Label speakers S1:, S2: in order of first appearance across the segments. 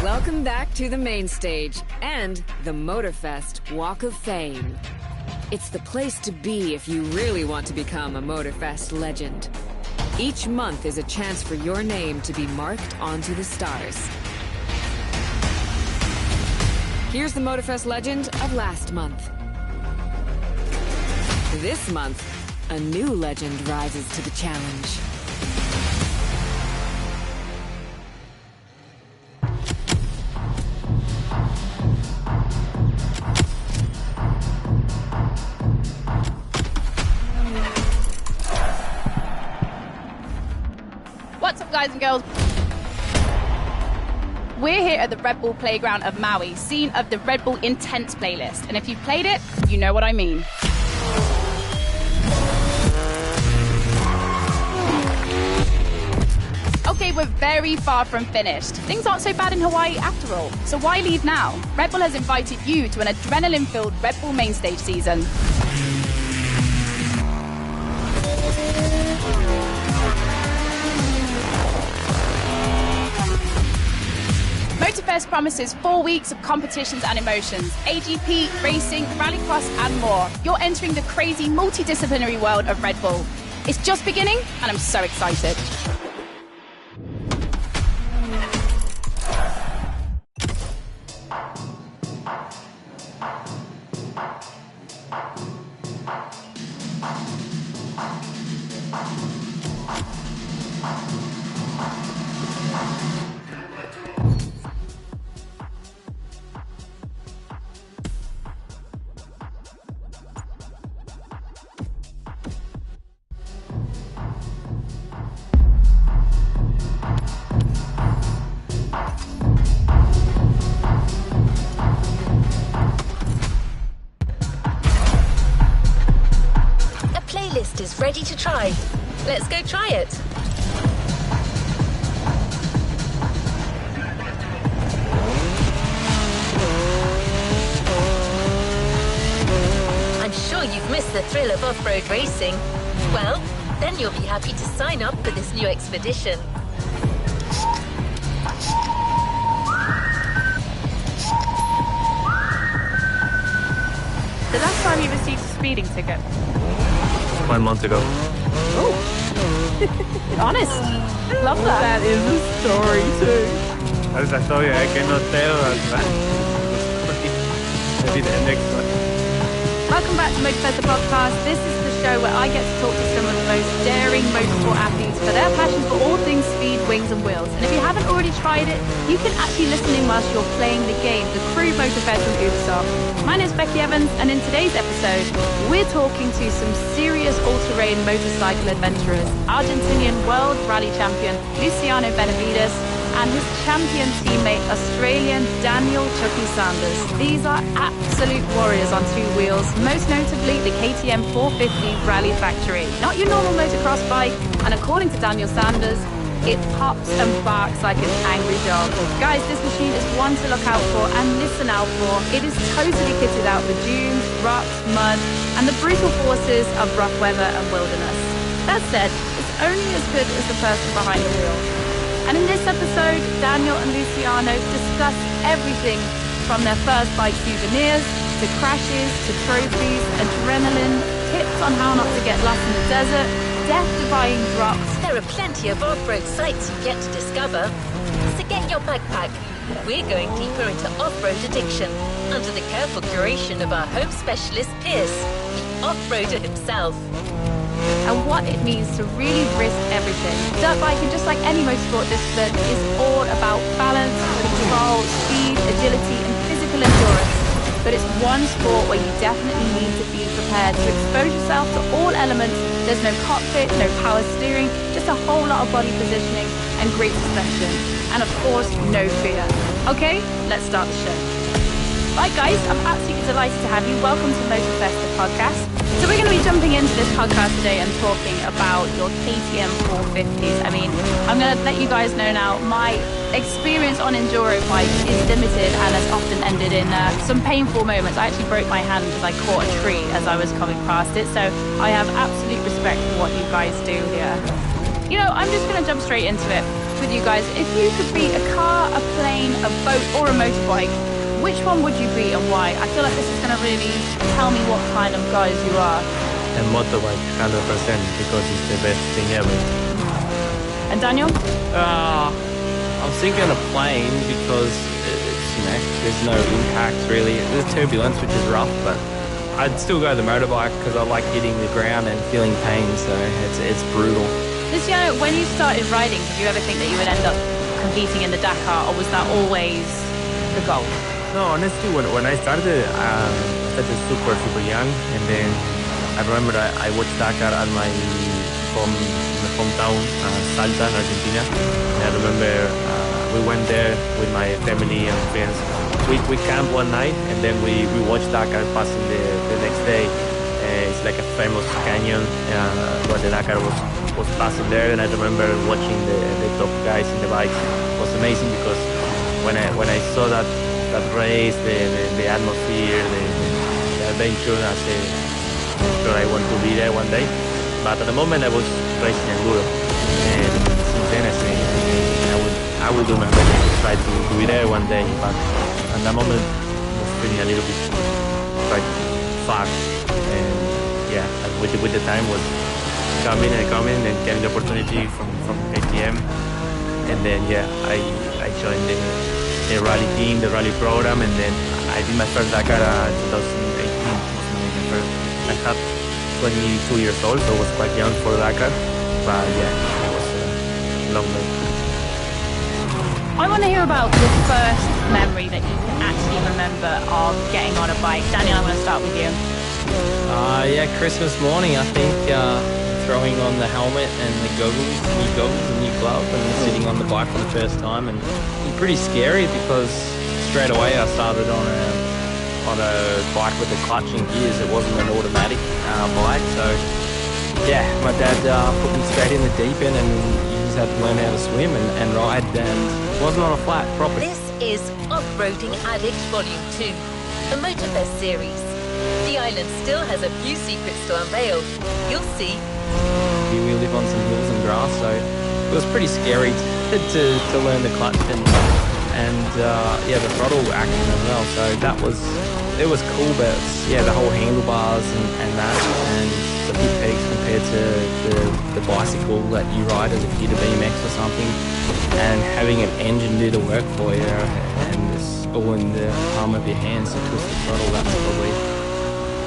S1: Welcome back to the main stage and the MOTORFEST Walk of Fame. It's the place to be if you really want to become a MOTORFEST legend. Each month is a chance for your name to be marked onto the stars. Here's the MOTORFEST legend of last month. This month, a new legend rises to the challenge.
S2: What's up, guys and girls? We're here at the Red Bull Playground of Maui, scene of the Red Bull Intense playlist. And if you've played it, you know what I mean. Okay, we're very far from finished. Things aren't so bad in Hawaii after all. So why leave now? Red Bull has invited you to an adrenaline-filled Red Bull main stage season. MOTORFEST promises 4 weeks of competitions and emotions, AGP, racing, rallycross and more. You're entering the crazy multidisciplinary world of Red Bull. It's just beginning and I'm so excited.
S3: Is ready to try. Let's go try it. I'm sure you've missed the thrill of off-road racing. Well, then you'll be happy to sign up for this new expedition.
S2: The last time you received a speeding ticket?
S4: 1 month ago.
S2: Oh, honest. Love that.
S5: That is a story too.
S4: That is a story I cannot tell. Maybe the next one.
S2: Welcome back to MOTORFEST the podcast. This is the show where I get to talk to some of the most daring motorsport athletes for their passion for all things speed, wings and wheels. And if you haven't already tried it, you can actually listen in whilst you're playing the game, the Crew MOTORFEST from Ubisoft. My name is Becky Evans, and in today's episode, we're talking to some serious all-terrain motorcycle adventurers, Argentinian World Rally Champion Luciano Benavides, and his champion teammate, Australian Daniel Chucky Sanders. These are absolute warriors on two wheels, most notably the KTM 450 Rally Factory. Not your normal motocross bike, and according to Daniel Sanders, it pops and barks like an angry dog. Guys, this machine is one to look out for and listen out for. It is totally kitted out with dunes, rocks, mud, and the brutal forces of rough weather and wilderness. That said, it's only as good as the person behind the wheel. And in this episode, Daniel and Luciano discuss everything from their first bike souvenirs, to crashes, to trophies, adrenaline, tips on how not to get lost in the desert, death-defying drops.
S3: There are plenty of off-road sights you get to discover. So get your backpack. We're going deeper into off-road addiction under the careful curation of our home specialist, Pierce, the off-roader himself.
S2: And what it means to really risk everything. Dirt biking, just like any motorsport discipline, is all about balance, control, speed, agility, and physical endurance. But it's one sport where you definitely need to be prepared to expose yourself to all elements. There's no cockpit, no power steering, just a whole lot of body positioning and great suspension. And of course, no fear. Okay, let's start the show. Right guys, I'm absolutely delighted to have you. Welcome to MOTORFEST the podcast. So we're going to be jumping into this podcast today and talking about your KTM 450s. I mean, I'm going to let you guys know now, my experience on enduro bikes is limited and has often ended in some painful moments. I actually broke my hand as I caught a tree as I was coming past it. So I have absolute respect for what you guys do here. You know, I'm just going to jump straight into it. with you guys. If you could be a car, a plane, a boat, or a motorbike, which one would you be and why? I feel like this is going to really tell me what kind of guys you are.
S4: And motorbike, 100%, because it's the best thing ever.
S2: And Daniel?
S5: I was thinking a plane because it's, there's no impact really. There's turbulence, which is rough, but I'd still go the motorbike because I like hitting the ground and feeling pain, so it's brutal.
S2: Luciano, when you started riding, did you ever think that you would end up competing in the Dakar, or was that always the goal?
S4: No, honestly, when I started super young, and then I remember I watched Dakar at my hometown, Salta, in Argentina. And I remember we went there with my family and friends. We camped one night, and then we watched Dakar passing the next day. It's like a famous canyon where the Dakar was passing there, and I remember watching the top guys in the bikes. It was amazing because when I saw that race, the atmosphere, the adventure, I said, sure I want to be there one day. But at the moment I was racing enduro, and since then I said I will do my best to try to be there one day. But at that moment it was feeling a little bit like far, and yeah, with the time was coming and getting the opportunity from KTM, and then yeah, I joined the rally team, the rally program, and then I did my first Dakar in 2018. I had 22 years old, so I was quite young for Dakar, but yeah, it was a long way.
S2: I want to hear about the first memory that you can actually remember of getting on a bike. Daniel, I'm going to start with you.
S5: Yeah, Christmas morning, I think, throwing on the helmet and the new goggles and new glove, and sitting on the bike for the first time, and it was pretty scary because straight away I started on a bike with the clutch and gears. It wasn't an automatic bike, so yeah, my dad put me straight in the deep end, and you just had to learn how to swim and ride, and it wasn't on a flat property.
S3: This is Off-Roading Addict Volume 2, the MOTORFEST series. The island still has a few secrets to unveil. You'll see.
S5: We live on some hills and grass, so it was pretty scary to learn the clutch and yeah, the throttle action as well. So it was cool, but yeah, the whole handlebars and that, and the big peaks compared to the bicycle that you ride as a kid, a BMX or something, and having an engine do the work for you, and it's all in the palm of your hands to twist the throttle. That's probably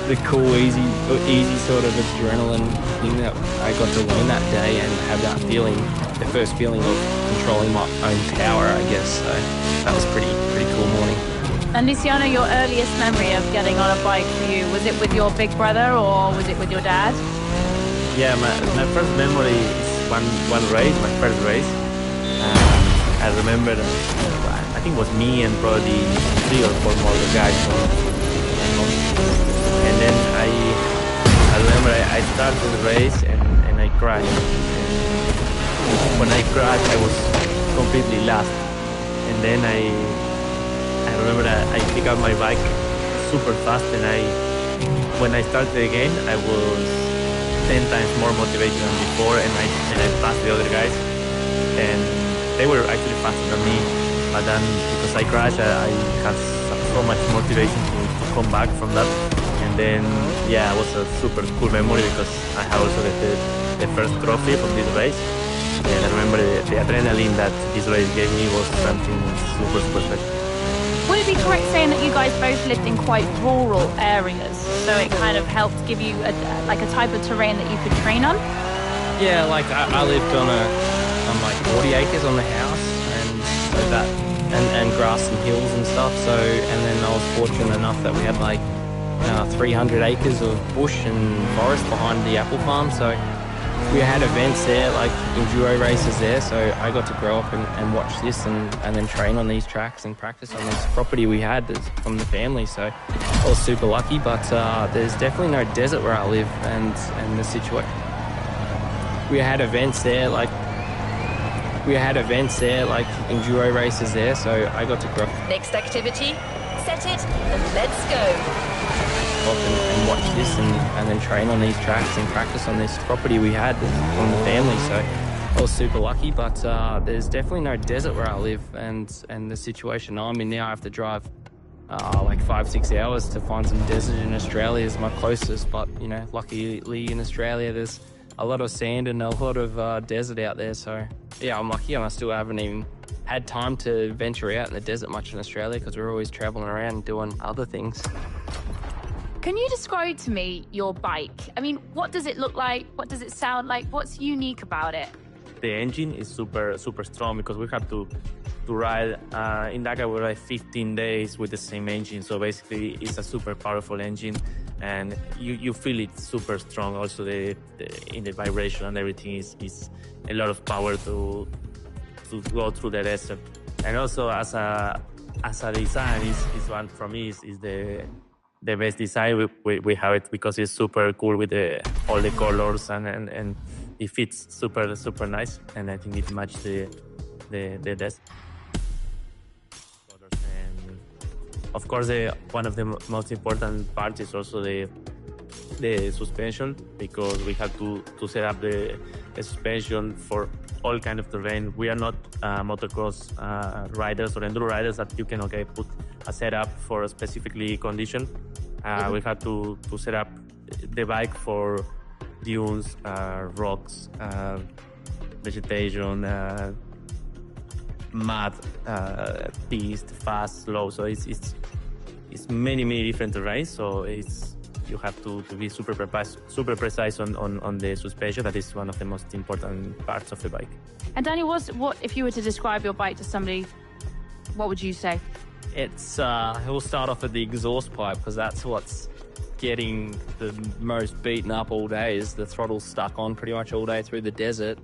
S5: the cool, easy sort of adrenaline thing that I got to learn that day, and have that feeling, the first feeling of controlling my own power, I guess. So that was pretty cool morning.
S2: And Luciano, your earliest memory of getting on a bike for you, was it with your big brother or was it with your dad?
S4: Yeah, my first memory is one race, my first race. I remember, I think it was me and probably 3 or 4 more guys. And then I remember I started the race and I crashed. And when I crashed, I was completely lost. And then I remember that I picked up my bike super fast, and when I started again, I was 10 times more motivated than before, and I passed the other guys, and they were actually faster than me. But then because I crashed, I had so much motivation to come back from that. And then yeah, it was a super cool memory because I had also the first trophy from this race. And I remember the adrenaline that this race gave me was something super special.
S2: Would it be correct saying that you guys both lived in quite rural areas, so it kind of helped give you a type of terrain that you could train on?
S5: Yeah, like I lived on like 40 acres on the house, and so that and grass and hills and stuff. So, and then I was fortunate enough that we had like 300 acres of bush and forest behind the apple farm. So we had events there, like enduro races there, so I got to grow up and watch this and then train on these tracks and practice on this property we had from the family. So I was super lucky, but there's definitely no desert where I live, and the situation. We had events there, like enduro races there, so I got to grow up.
S3: Next activity, set it and let's go.
S5: And watch this and then train on these tracks and practice on this property we had from the family. So I was super lucky, but there's definitely no desert where I live, and the situation I'm in now, I have to drive like 5-6 hours to find some desert in Australia is my closest. But you know, luckily in Australia there's a lot of sand and a lot of desert out there. So yeah, I'm lucky, and I still haven't even had time to venture out in the desert much in Australia because we're always traveling around doing other things.
S2: Can you describe to me your bike? I mean, what does it look like? What does it sound like? What's unique about it?
S4: The engine is super strong because we have to ride in Dakar. We ride 15 days with the same engine, so basically it's a super powerful engine, and you feel it super strong. Also, in the vibration and everything is a lot of power to go through the desert. And also as a design, is one for me is the best design we have it because it's super cool with all the colors and it fits super nice, and I think it matches the desk. And of course, one of the most important parts is also the suspension, because we have to set up the suspension for all kind of terrain. We are not motocross riders or enduro riders that you can put a setup for a specifically condition. We have to set up the bike for dunes, rocks, vegetation, mud, piste, fast, slow. So it's many different terrains. So you have to be super precise on the suspension. That is one of the most important parts of the bike.
S2: And Daniel, what if you were to describe your bike to somebody, what would you say?
S5: We'll start off at the exhaust pipe, because that's what's getting the most beaten up all day. Is the throttle's stuck on pretty much all day through the desert,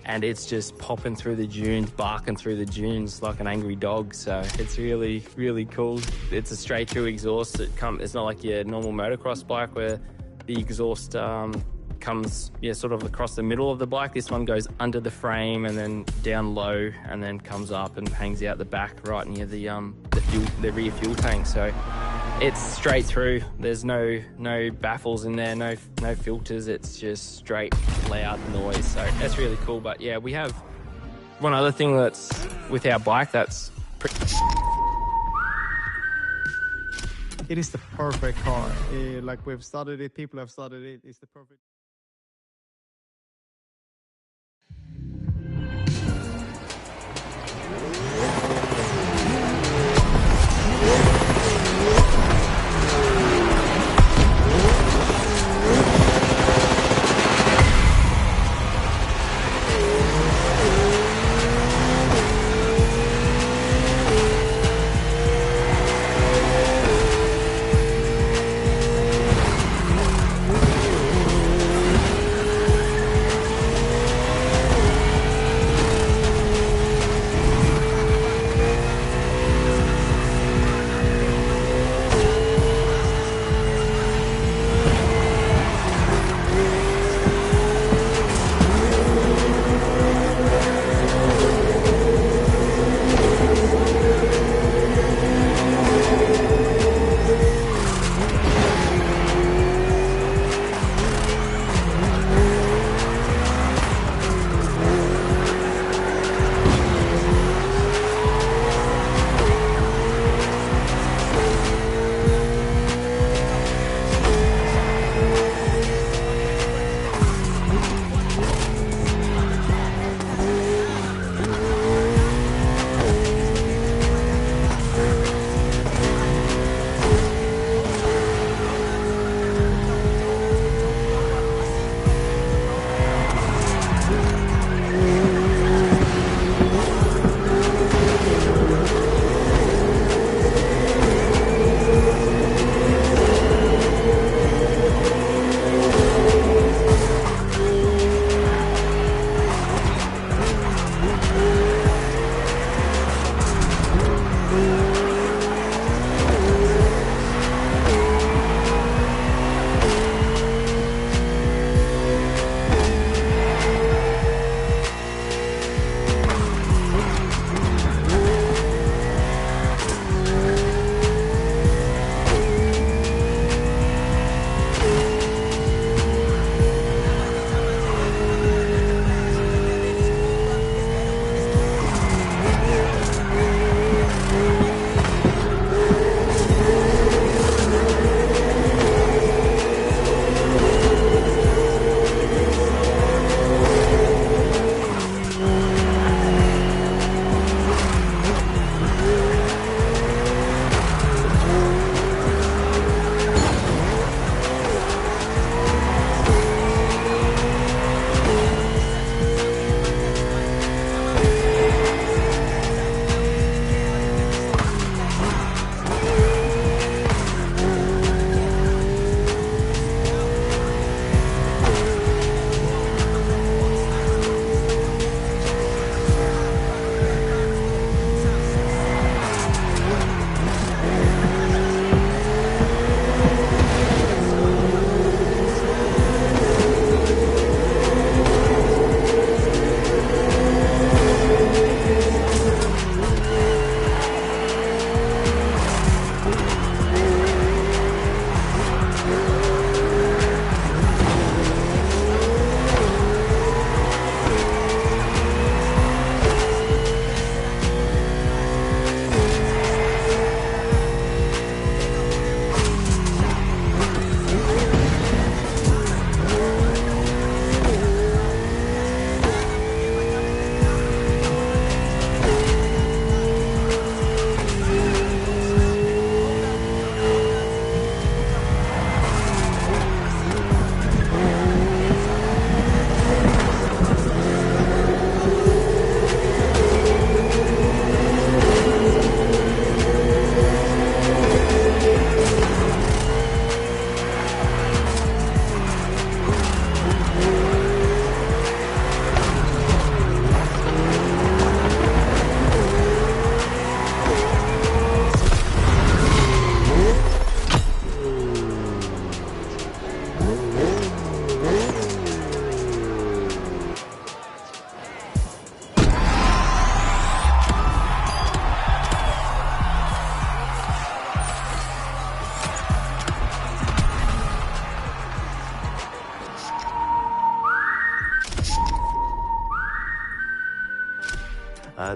S5: and it's just popping through the dunes, barking through the dunes like an angry dog. So it's really cool. It's a straight through exhaust. It's not like your normal motocross bike where the exhaust comes sort of across the middle of the bike. This one goes under the frame and then down low and then comes up and hangs out the back right near the rear fuel tank. So it's straight through. There's no baffles in there, no filters. It's just straight loud noise. So that's really cool. But yeah, we have one other thing that's with our bike that's
S6: it is the perfect car. Like we've started it, people have started it. It's the perfect.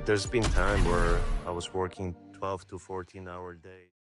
S7: there's been time where I was working 12 to 14-hour days.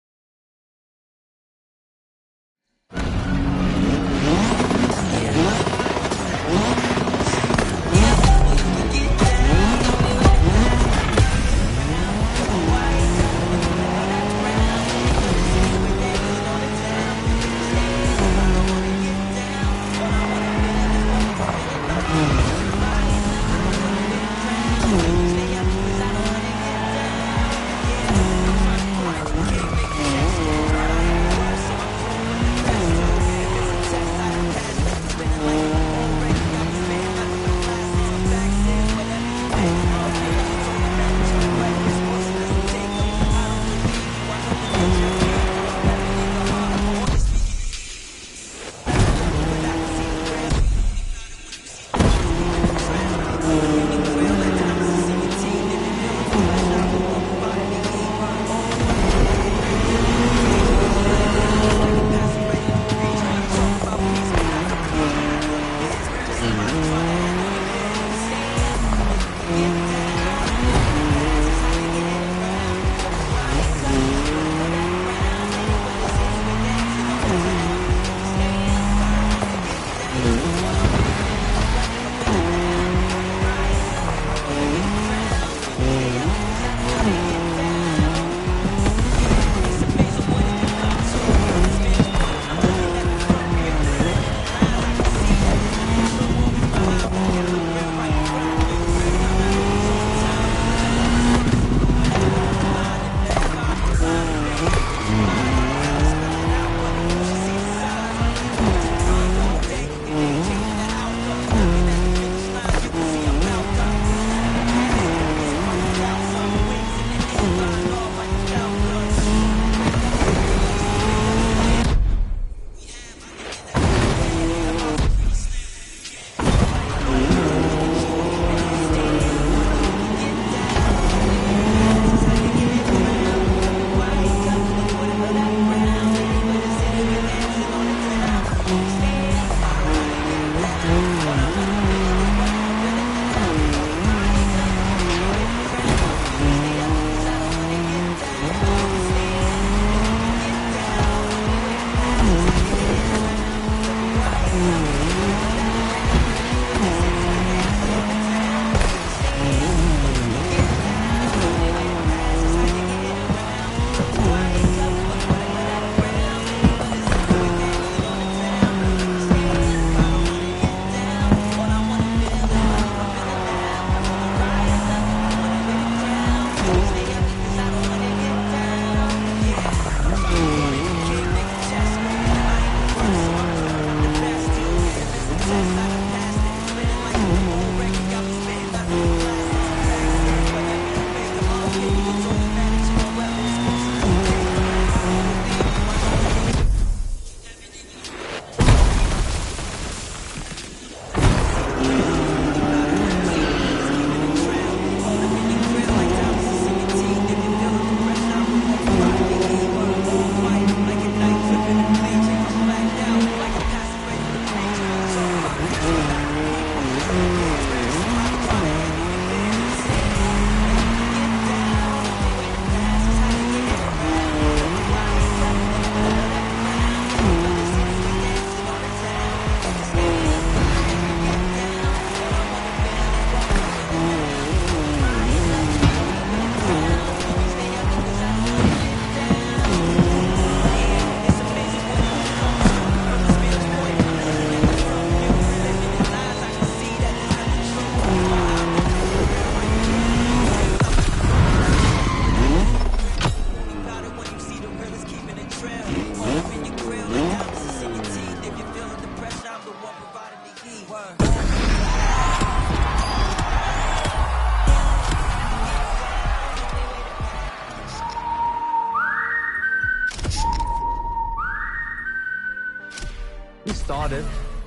S4: We started,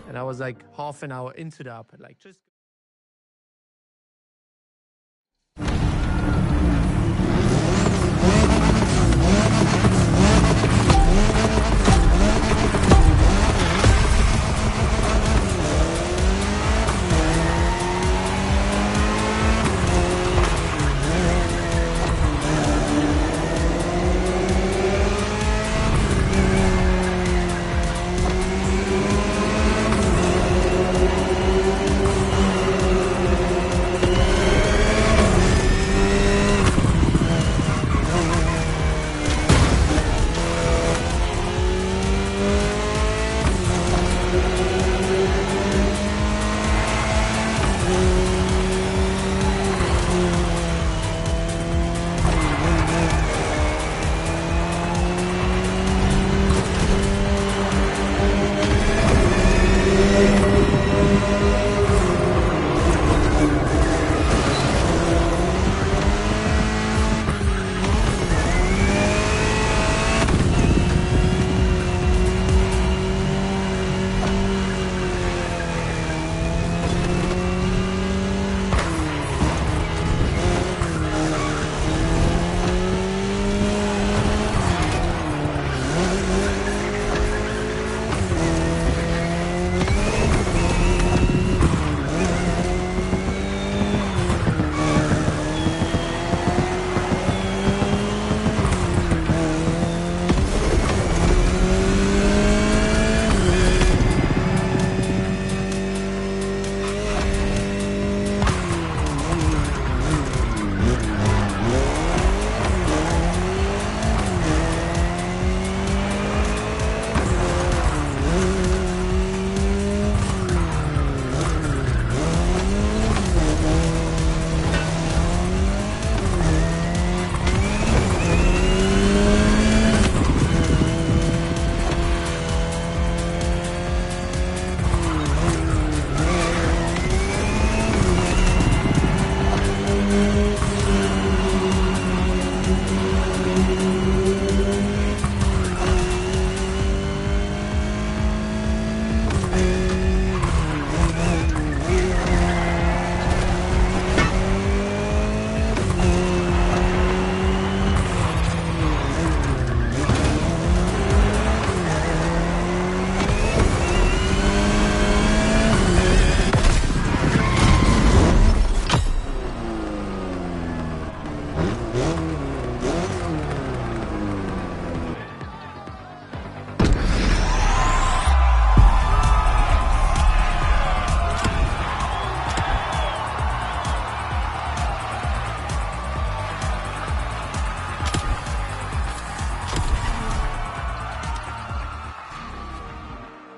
S4: and I was like half an hour into the app, like just.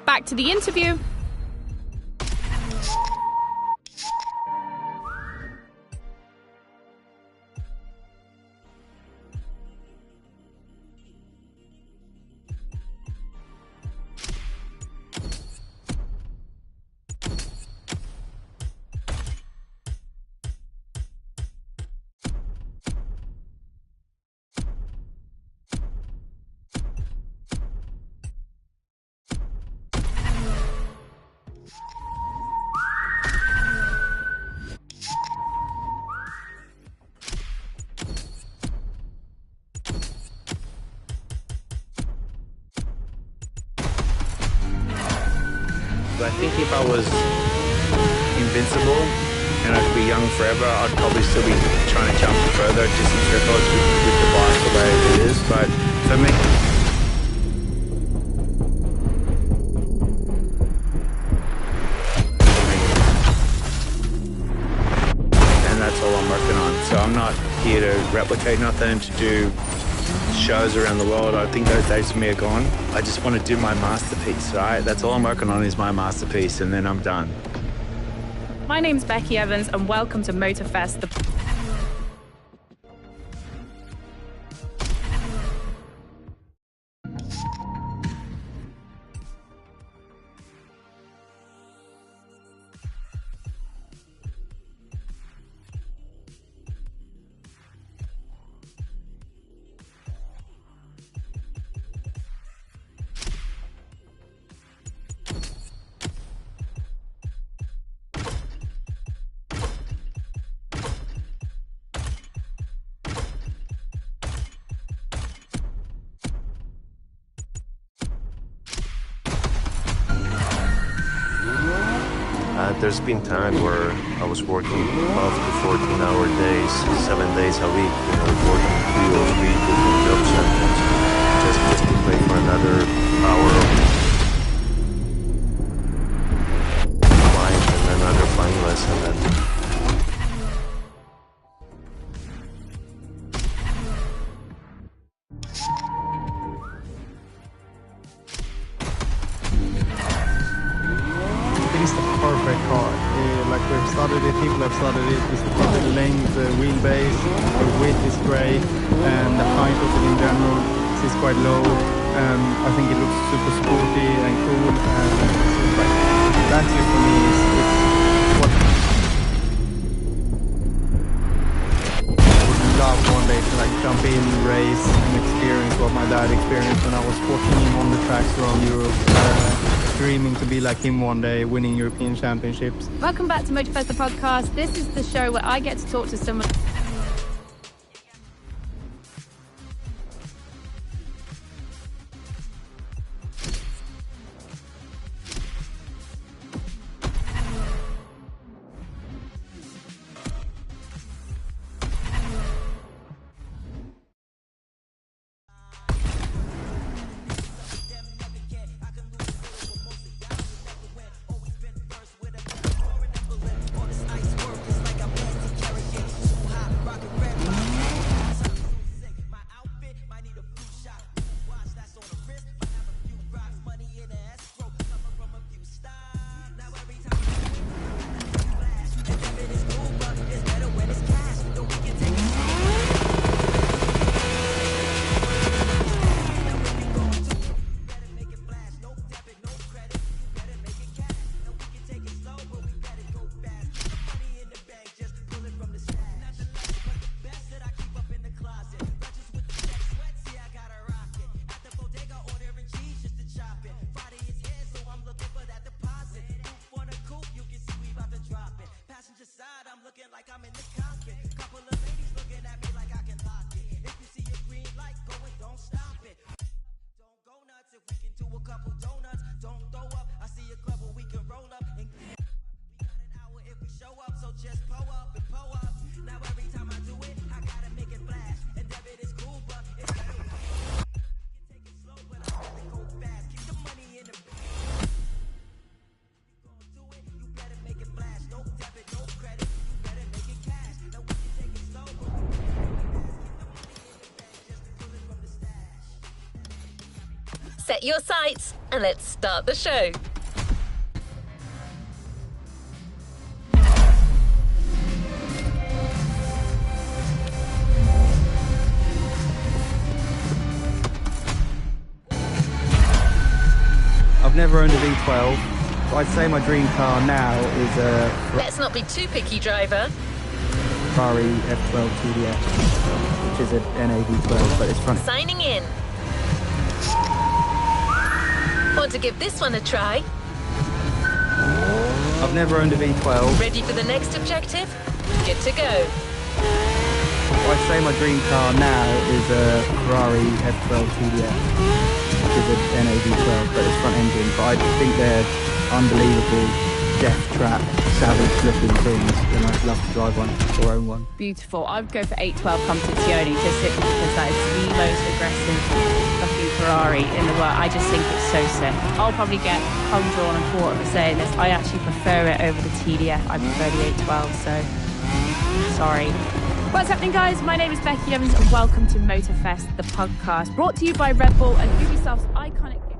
S2: Back to the interview.
S8: I think if I was invincible and I could be young forever, I'd probably still be trying to jump further distance records with the bike the way it is. But for me, and that's all I'm working on. So I'm not here to replicate nothing, to do shows around the world. I think those days for me are gone. I just want to do my masterpiece, right? That's all I'm working on is my masterpiece, and then I'm done.
S2: My name's Becky Evans, and welcome to MOTORFEST,
S7: There's been times where I was working 12 to 14-hour days, 7 days a week, working 2 or 3 different job centers, just to play for another hour of flying and another flying lesson.
S6: It's the perfect car. Like we've studied it, people have studied it. It's the perfect length, wheelbase, the width is great, and the height of it in general is quite low. I think it looks super sporty and cool. That's just for me is what I would love one day to like jump in, race, and experience what my dad experienced when I was watching him on the tracks around Europe. Dreaming to be like him one day, winning European championships.
S2: Welcome back to MOTORFEST, the podcast. This is the show where I get to talk to someone.
S3: Set your sights and let's start the show.
S6: I've never owned a V12. But I'd say my dream car now is a
S3: Let's not be too picky, driver.
S6: Ferrari F12 TDX, which is an NAV12, but it's front.
S3: Signing in. Want to give this one a try?
S6: I've never owned a V12.
S3: Ready for the next objective? Good to go.
S6: I'd say my dream car now is a Ferrari F12 TDX, which is an NAV12, but it's front engine. But I think they're unbelievable, death trap, savage looking things, and I'd love to drive one or own one.
S2: Beautiful. I would go for 812 Competizione just simply because that is the most aggressive fucking Ferrari in the world. I just think it's so sick. I'll probably get humdrum and quarter for saying this. I actually prefer it over the TDF. I prefer the 812, so sorry. What's happening, guys? My name is Becky Evans and welcome to MotorFest, the podcast, brought to you by Red Bull and Ubisoft's iconic game.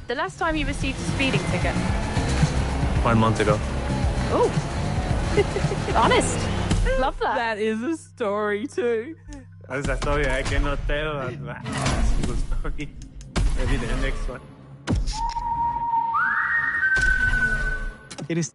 S2: The last time you received a speeding ticket?
S4: 1 month ago.
S2: Oh, honest. Love that.
S4: That is a story too. That's a story I cannot tell. That's a good story. Maybe the next one.
S6: It is.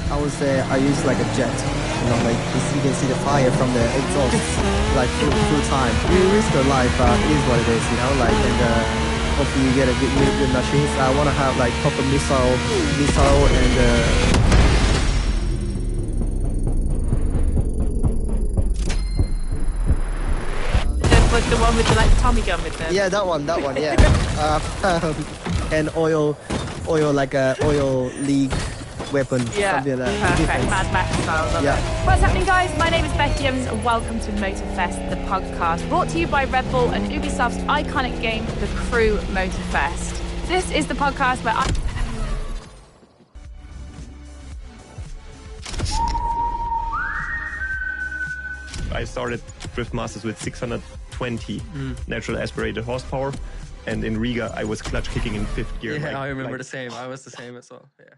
S9: I would say I use like a jet, like you can see the fire from the exhaust, like full time. You risk your life, it is what it is, like, and hopefully you get a good machines. I want to have like proper missile, and
S2: the one with the like Tommy gun with them.
S9: yeah, that one, yeah. And oil like a oil league weapon,
S2: Yeah,
S9: something like that.
S2: perfect.
S9: Different.
S2: Mad Max style. Love
S9: Yeah.
S2: it. What's happening, guys? My name is Becky Evans, and welcome to MotorFest, the podcast, brought to you by Red Bull and Ubisoft's iconic game, The Crew MotorFest. This is the podcast where
S10: I started Drift Masters with 620 natural aspirated horsepower, and in Riga I was clutch kicking in 5th gear.
S5: Yeah, I remember the same. I was the same as well. Yeah.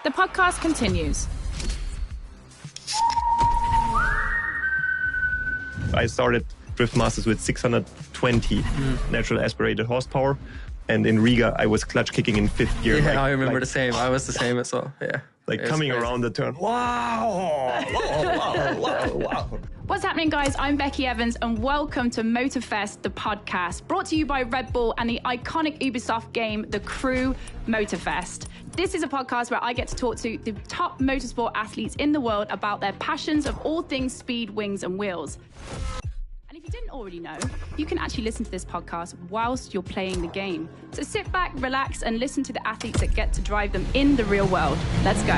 S2: The podcast continues.
S10: I started Drift Masters with 620 natural aspirated horsepower, and in Riga I was clutch kicking in 5th gear.
S5: Yeah, I remember the same. I was the same as well. Yeah.
S10: Like coming around the turn. Wow! Wow!
S2: What's happening, guys? I'm Becky Evans, and welcome to MOTORFEST, the podcast, brought to you by Red Bull and the iconic Ubisoft game, The Crew MOTORFEST. This is a podcast where I get to talk to the top motorsport athletes in the world about their passions of all things speed, wings, and wheels. And if you didn't already know, you can actually listen to this podcast whilst you're playing the game. So sit back, relax, and listen to the athletes that get to drive them in the real world. Let's go.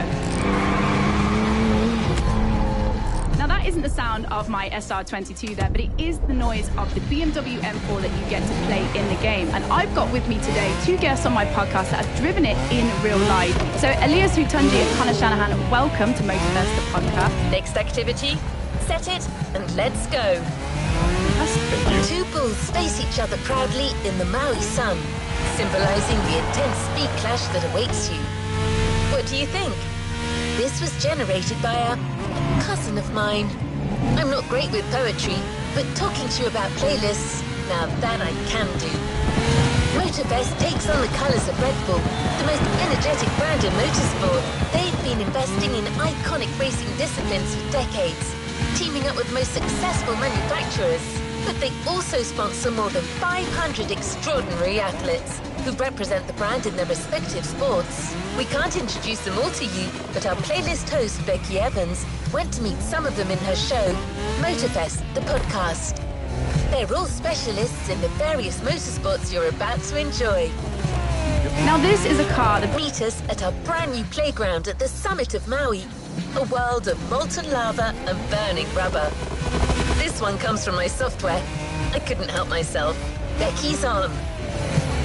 S2: Now that isn't the sound of my SR22 there, but it is the noise of the BMW M4 that you get to play in the game. And I've got with me today 2 guests on my podcast that have driven it in real life. So Elias Hutunji and Connor Shanahan, welcome to MOTORFEST, the podcast.
S3: Next activity, set it and let's go. Two bulls face each other proudly in the Maui sun, symbolizing the intense speed clash that awaits you. What do you think? This was generated by a cousin of mine. I'm not great with poetry, but talking to you about playlists, now that I can do. MOTORFEST takes on the colours of Red Bull, the most energetic brand in motorsport. They've been investing in iconic racing disciplines for decades, teaming up with the most successful manufacturers. But they also sponsor more than 500 extraordinary athletes who represent the brand in their respective sports. We can't introduce them all to you, but our playlist host, Becky Evans, went to meet some of them in her show, MOTORFEST, the podcast. They're all specialists in the various motorsports you're about to enjoy.
S2: Now this is a car that
S3: Meet us at our brand new playground at the summit of Maui, a world of molten lava and burning rubber. This one comes from my software. I couldn't help myself. Becky's on.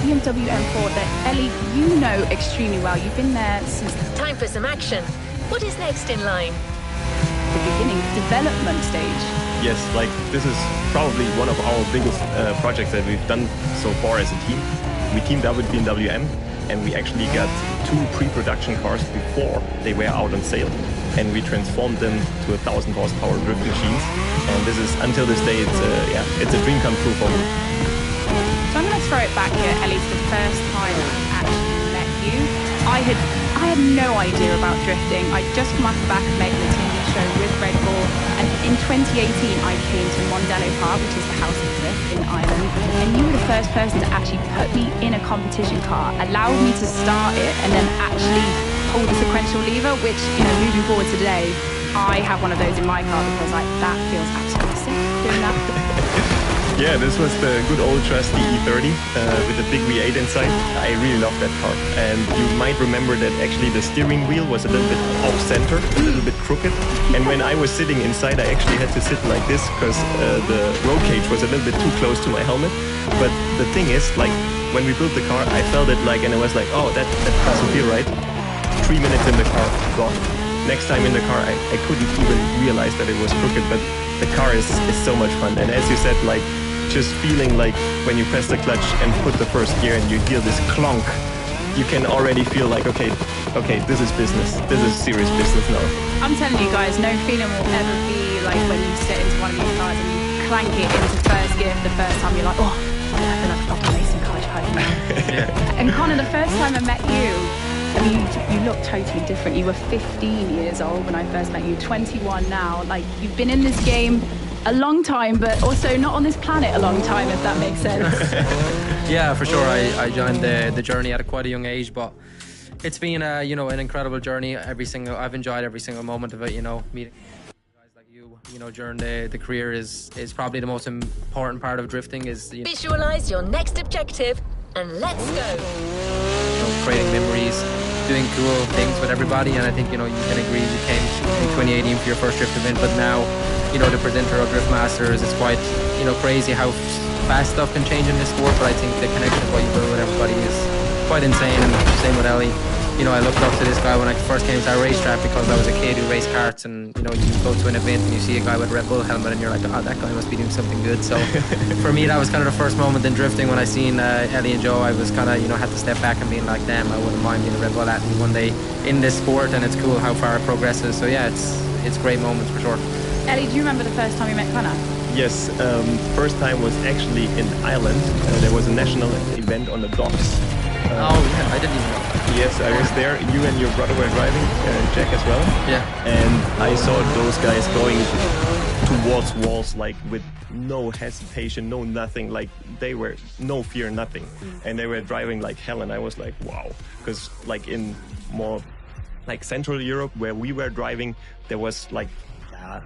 S2: BMW M4 that, Ellie, you know extremely well. You've been there since
S3: Time for some action. What is next in line?
S2: the beginning, development stage.
S10: Yes, like this is probably one of our biggest projects that we've done so far as a team. We teamed up with BMW M, and we actually got 2 pre-production cars before they were out on sale. And we transformed them to 1,000 horsepower drift machines. And this is, until this day, it's a dream come true for me.
S2: So I'm going to throw it back here, Ellie, to the first time I actually met you. I had no idea about drifting. I'd just come off the back of making a TV show with Red Bull, and in 2018 I came to Mondello Park, which is the house of drift in Ireland, and you were the first person to actually put me in a competition car, allowed me to start it, and then actually pull the sequential lever, which, you know, moving forward today, I have one of those in my car because that feels absolutely sick doing that.
S10: Yeah, this was the good old trusty E30 with the big V8 inside. I really love that car. And you might remember that actually the steering wheel was a little bit off-center, a little bit crooked. And when I was sitting inside, I actually had to sit like this because the roll cage was a little bit too close to my helmet. But the thing is, like, when we built the car, I felt it like, and I was like, oh, that doesn't feel right. 3 minutes in the car, gone. Next time in the car, I couldn't even realize that it was crooked, but the car is so much fun. And as you said, like, just feeling like when you press the clutch and put the first gear and you hear this clonk, you can already feel like, okay, this is business. This is serious business now.
S2: I'm telling you guys, no feeling will ever be like when you sit into one of these cars and you clank it into first gear for the first time. You're like, oh, I feel like a proper racing car driver now.
S10: Yeah.
S2: And Connor, the first time I met you, I mean, you look totally different. You were 15 years old when I first met you, 21 now. Like, you've been in this game a long time, but also not on this planet a long time, if that makes sense.
S5: Yeah, for sure. I joined the journey at quite a young age, but it's been you know, an incredible journey. I've enjoyed every single moment of it. You know, meeting guys like you know, during the career is probably the most important part of drifting. Is
S3: Visualize your next objective and let's go.
S5: You know, creating memories, doing cool things with everybody, and I think, you know, you can agree you came in 2018 for your first drift event, but now, you know, the presenter of Drift Masters, it's quite, you know, crazy how fast stuff can change in this sport, but I think the connection of what you build with everybody is quite insane, and same with Ellie. You know, I looked up to this guy when I first came to our racetrack because I was a kid who raced karts, and, you know, you go to an event and you see a guy with a Red Bull helmet and you're like, oh, that guy must be doing something good. So for me, that was kind of the first moment in drifting when I seen Ellie and Joe. I was kind of, you know, had to step back and being like, damn, I wouldn't mind being a Red Bull athlete one day in this sport, and it's cool how far it progresses. So yeah, it's great moments for sure.
S2: Ellie, do you remember the first time you met Connor?
S10: Yes, first time was actually in Ireland. There was a national event on the docks.
S5: Oh yeah, I didn't even know.
S10: Yes, I was there. You and your brother were driving, Jack as well.
S5: Yeah.
S10: And I saw those guys going towards walls, like with no hesitation, no nothing. Like they were no fear, nothing. And they were driving like hell. And I was like, wow. Because like in more like Central Europe where we were driving, there was like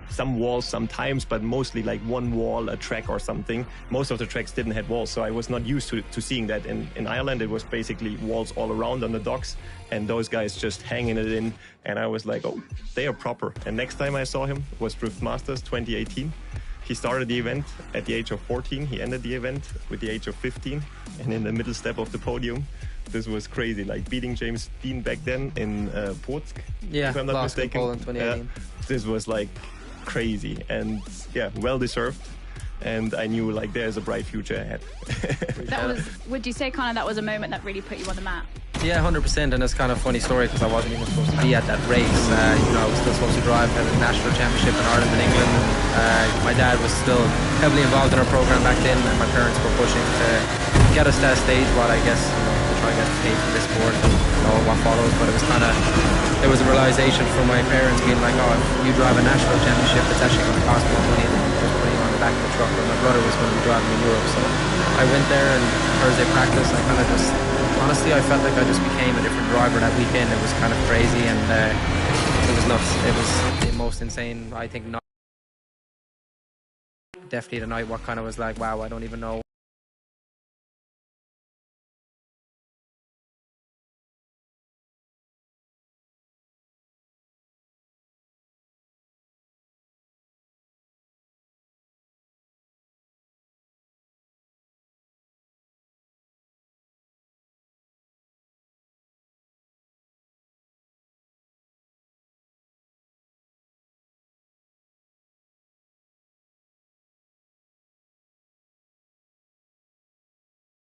S10: some walls sometimes, but mostly like one wall, a track or something. Most of the tracks didn't have walls, so I was not used to seeing that. In Ireland, it was basically walls all around on the docks, and those guys just hanging it in, and I was like, oh, they are proper. And next time I saw him was Drift Masters 2018. He started the event at the age of 14. He ended the event with the age of 15, and in the middle step of the podium. This was crazy, like beating James Dean back then in Płock, if I'm not mistaken.
S5: Poland 2018.
S10: This was like crazy, and yeah, well deserved. And I knew like there's a bright future ahead.
S2: That was, would you say, Connor, that was a moment that really put you on the map?
S5: Yeah, 100%, and it's kind of a funny story because I wasn't even supposed to be at that race. You know, I was still supposed to drive at the national championship in Ireland and England. My dad was still heavily involved in our program back then, and my parents were pushing to get us to that stage, but I guess, you know, to try and get paid for this sport and, you know, what follows. But it was kind of, there was a realization from my parents being like, oh, if you drive a national championship, it's actually going to cost more money than just putting on the back of the truck. And my brother was going to be driving in Europe, so I went there, and Thursday practice, I kind of just, honestly, I felt like I just became a different driver that weekend. It was kind of crazy, and it was nuts. It was the most insane, I think, night. Definitely the night what kind of was like, wow, I don't even know